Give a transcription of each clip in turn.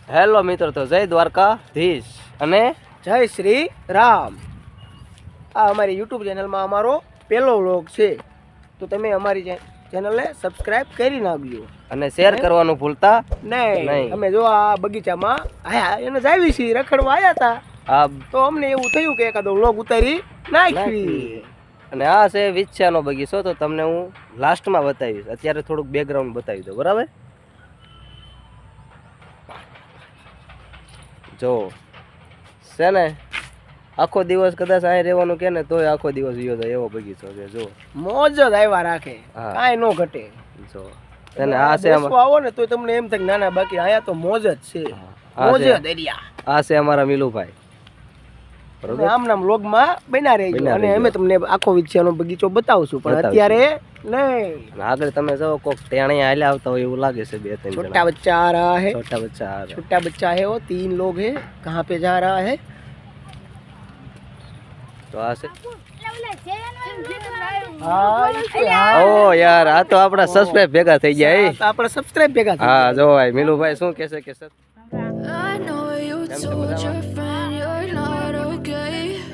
Hello મિત્રો, તો જય દ્વારકાધીશ અને જય શ્રી રામ. આ અમારી યુટ્યુબ ચેનલમાં અમારો પહેલો વ્લોગ છે, તો તમે અમારી ચેનલને સબસ્ક્રાઇબ કરી નાખજો અને શેર કરવાનું ભૂલતા નહીં. અમે જો આ બગીચામાં આયા એને જાવી છીએ, રખડવા આવ્યા હતા. આ તો અમને એવું થયું કે એકાદો વ્લોગ ઉતારી નાખવી. અને આ છે વિછ્યાનો બગીચો, તો તમને હું લાસ્ટમાં બતાવીશ. અત્યારે થોડુંક બેકગ્રાઉન્ડ બતાવી દઉં, બરાબર? જો છે ને, આખો દિવસ કદાચ અહીં રહેવાનું કે ને તોય આખો દિવસ વિયો જાય એવો બગીચો છે. જો મોજ જ આવ્યા રાખે, કાંઈ નો ઘટે. જો અને આ છે આવો ને તો તમને એમ થાય નાના, બાકી આયા તો મોજ જ છે, મોજ જ દરિયા. આ છે અમારા મિલુભાઈ. આમ નામ વ્લોગમાં બન્યા રહેજો અને અમે તમને આખો વિછ્યાનો બગીચો બતાવશું, પણ અત્યારે નહીં. આગળ તમે જો કોક ટેણે હાલ્યા આવતા હોય એવું લાગે છે. 2-3 छोटा बच्चा आ रहा है, छोटा बच्चा आ रहा है, छोटा बच्चा है वो. 3 लोग हैं, कहाँ पे जा रहा है? તો આ છે. ઓ યાર, આ તો આપણા સબસ્ક્રાઇબ ભેગા થઈ ગયા. આપણે સબસ્ક્રાઇબ ભેગા થઈ. હા જો ભાઈ મિલુભાઈ શું કહેશે કે સર?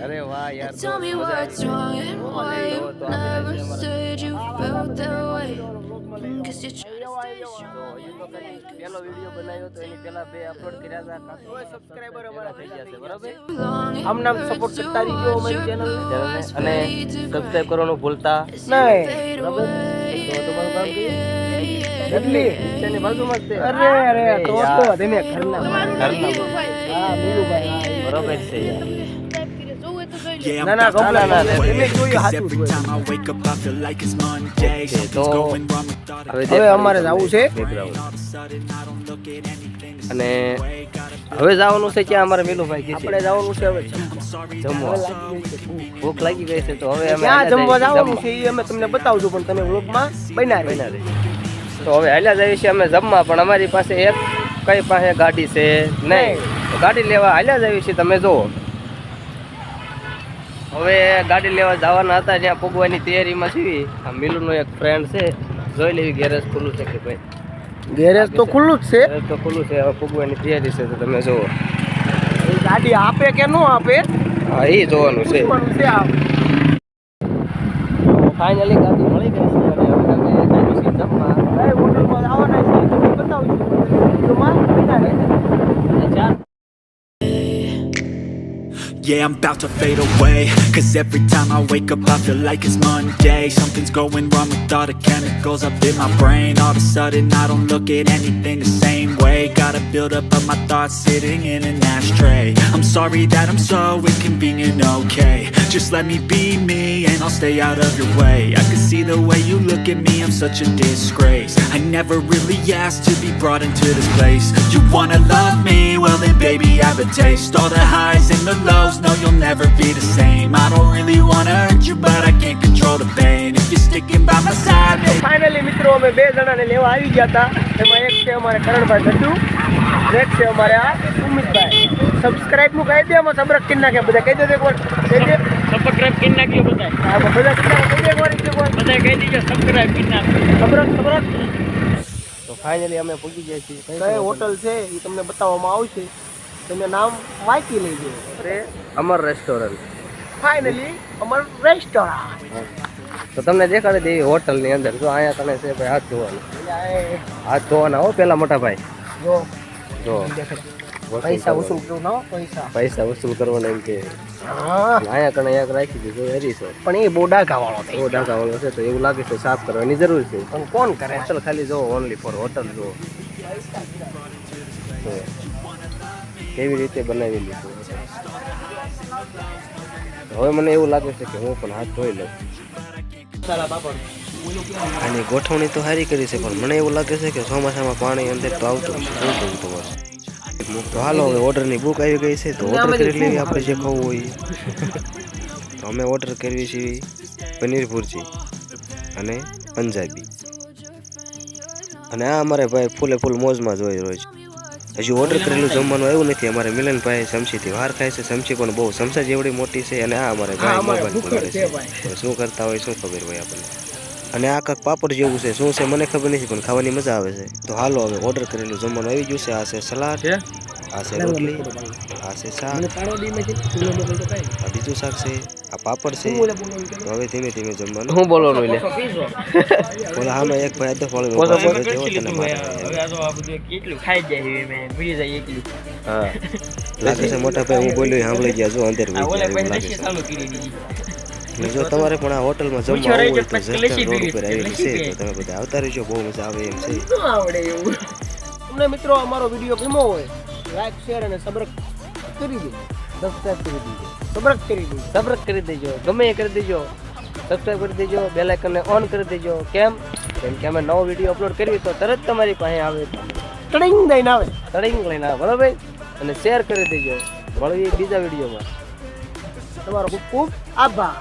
અરે વાહ યાર, પેલો વિડિયો બનાવ્યો તો એની પેલા 2 અપલોડ કર્યા હતા. સબસ્ક્રાઇબર અમારા થઈ ગયા છે, બરાબર? આમ નામ સપોર્ટ કરતા રહીજો અમારી ચેનલ અને સબસ્ક્રાઇબ કરવાનું ભૂલતા નહીં. બરાબર? તો તમારું કામ કહીએ એટલી તેની બાજુમાં જ છે. અરે તો તમે ઘરના ઘરના હા મિલુભાઈ બરોબર છે યાર. Yeah, ના I'm ના about to કપડા ના fade તમે away. જોયું 'Cause હાચું every time I wake up I feel like it's Monday. Something's તો going wrong with thought I હવે અમારે જવું છે. Background all of a sudden I don't look at anything the અને same way. Gotta હવે જવાનું છે ક્યાં અમારે મિલુભાઈ કે આપણે જવાનું છે હવે sorry જમવા. ભૂખ લાગી ગઈ છે, તો હવે અમે ક્યાં હાલ્યા જમવા જઈએ જવાનું છે એ અમે તમને બતાવશું, પણ તમે વ્લોગમાં બન્યા રહેજો. તો હવે હાલ્યા જઈએ છીએ અમે જમવા, પણ અમારી પાસે કઈ પાસે ગાડી છે નહીં. તો ગાડી લેવા હાલ્યા જઈએ છીએ. તમે જુઓ, હવે ગાડી લેવા જવાના હતા, જ્યાં પૂગવાની તૈયારીમાં છીએ. આ મિલુનો એક ફ્રેન્ડ છે, જોઈ લેવી ગેરેજ ખુલ્લું છે કે ભાઈ. ગેરેજ તો ખુલ્લું જ છે. ગેરેજ તો ખુલ્લું છે, હવે પૂગવાની તૈયારી છે. તો તમે જુઓ, એ ગાડી આપે કે ન આપે હા એ જોવાનું છે. પૂછવાનું છે. ફાઇનલી ગાડી મળી ગઈ છે અને હવે અમે જઈએ છીએ જમવા. કઈ હોટલમાં આવવાના છે તમને બતાવશું, પણ તમે વિડીયોમાં બન્યા રહેજો. Yeah, I'm about to fade away. 'Cause every time I wake up I feel like it's Monday. Something's going wrong with all the chemicals up in my brain. All of a sudden I don't look at anything the same way. Gotta build up of my thoughts sitting in an ashtray. I'm sorry that I'm so inconvenient, okay? Just let me be me and I'll stay out of your way. I can see the way you look at me, I'm such a disgrace. I never really asked to be brought into this place. You wanna love me? Well then baby I have a taste. All the highs and the lows, no you'll never be the same. I don't really wanna hurt you but I can't control the pain. If you're sticking by my side, baby. Finally મિત્રો અમે 2 જણાને લેવા આવી ગયા હતા. એમાં એક છે અમારે કરણભાઈ ગઢુ, એક છે અમારે આ સુમિતભાઈ. સબસ્ક્રાઇબ નું કહી દે, આમાં સબસ્ક્રાઇબ કરી નાખે બધા. કહી દે એકવાર, કહી દે સબસ્ક્રાઇબ કરી નાખ્યો બધા. હા બધા કહી દે એકવાર, બધા કહી દીજો સબસ્ક્રાઇબ કરી નાખ્યો. સબસ્ક્રાઇબ. તો ફાઇનલી અમે પૂગી ગયા છીએ. કઈ હોટલ છે એ તમને બતાવવામાં આવશે, તમે નામ વાંચી લેજો. અરે અમર રેસ્ટોરન્ટ. ફાઇનલી અમારું રેસ્ટોરન્ટ. તો તમને દેખાડી દેવી હોટલની અંદર. જો અહીંયા તને છે ભાઈ હાથ ધોવાનું. હાથ ધોવાના હો પેલા મોટા ભાઈ. જો જો પૈસા વસૂલ કરો ના, પૈસા વસૂલ કરવાના એમ કે હા, અહીંયા કણે એક રાખી દીધું એરી છે. પણ એ બહુ ડાઘા વાળો થાય. બહુ ડાઘાવાળો છે, તો એવું લાગે છે સાફ કરવાની જરૂર છે. પણ કોણ કરે? હોટલ ખાલી જો ઓનલી ફોર હોટલ જો કેવી રીતે બનાવેલી છે. હવે મને એવું લાગે છે કે હું પણ હાથ ધોઈ લઉં. આની ગોઠવણી તો સારી કરી છે, પણ મને એવું લાગે છે કે ચોમાસામાં પાણી અંદર તો આવતું હશે. શું કહું તમારે? તો હાલો, હવે ઓર્ડરની બુક આવી ગઈ છે, તો ઓર્ડર કરી લેવી આપણે જે ખાવું હોય. તો અમે ઓર્ડર કરવી છીએ પનીર ભુરજી અને પંજાબી. અને આ અમારે ભાઈ ફૂલે ફૂલ મોજમાં જ હોય રોજ. હજુ ઓર્ડર કરેલું જમવાનું આવ્યું નથી. અમારે મિલનભાઈ ચમચીથી વાર ખાય છે. ચમચી પણ બહુ ચમચા જેવડી મોટી છે. અને આ અમારે ભાઈ મોબાઈલ ખોલાવે છે. શું કરતા હોય શું ખબર હોય આપણને. અને આ કાંક પાપડ જેવું છે, શું છે મને ખબર નથી, પણ ખાવાની મજા આવે છે. તો હાલો હવે ઓર્ડર કરેલું જમવાનું આવી ગયું છે. આ છે સલાડ, આ છે રોટલી, આ છે શાક, આ બીજું શાક છે, આ પાપડ છે. તો હવે ધીમે ધીમે જમવાનું. હું બોલવાનું એટલે ઓલા હામે એક ભાઈ હતો ફોલો બોલો, બોલો. હવે આ તો આ બધું કેટલું ખાઈ જાય મેં ભૂલી જાય એકલું. હા લાગે છે મોટા ભાઈ હું બોલ્યો સાંભળી ગયા જો અંદર આ વહી ઓલા ગયા એવું પાસે લાગે લસ્સી છે. ચાલુ કરી દીધી. એટલે જો તમારે પણ આ હોટલમાં પૂછો જમવા રહી આવવું હોય જો તો પછી જસ્ટર લસ્સી રોડ પીવી ઉપર છે, આવેલી લસ્સી છે, તો તમે બધા આવતા રહેજો, બહુ મજા આવે એમ છે. શું આવડે એવું? તમને મિત્રો અમારો વિડીયો ગમ્યો હોય લાઈક શેર અને સબસ્ક્રાઇબ કરી દેજો. સબસ્ક્રાઇબ કરી દેજો, સબસ્ક્રાઇબ કરી દેજો, સબસ્ક્રાઇબ કરી દેજો, ગમે એ કરી દેજો, સબસ્ક્રાઇબ કરી દેજો, બેલ આઇકનને ઓન કરી દેજો. કેમ કે અમે નવો વિડીયો અપલોડ કરીએ તો તરત તમારી પાસે આવે, તડિંગ લઈને આવે, તડિંગ લઈને આવે, બરાબર. અને શેર કરી દેજો. મળીએ બીજા વિડીયોમાં. તમારો ખૂબ ખૂબ આભાર.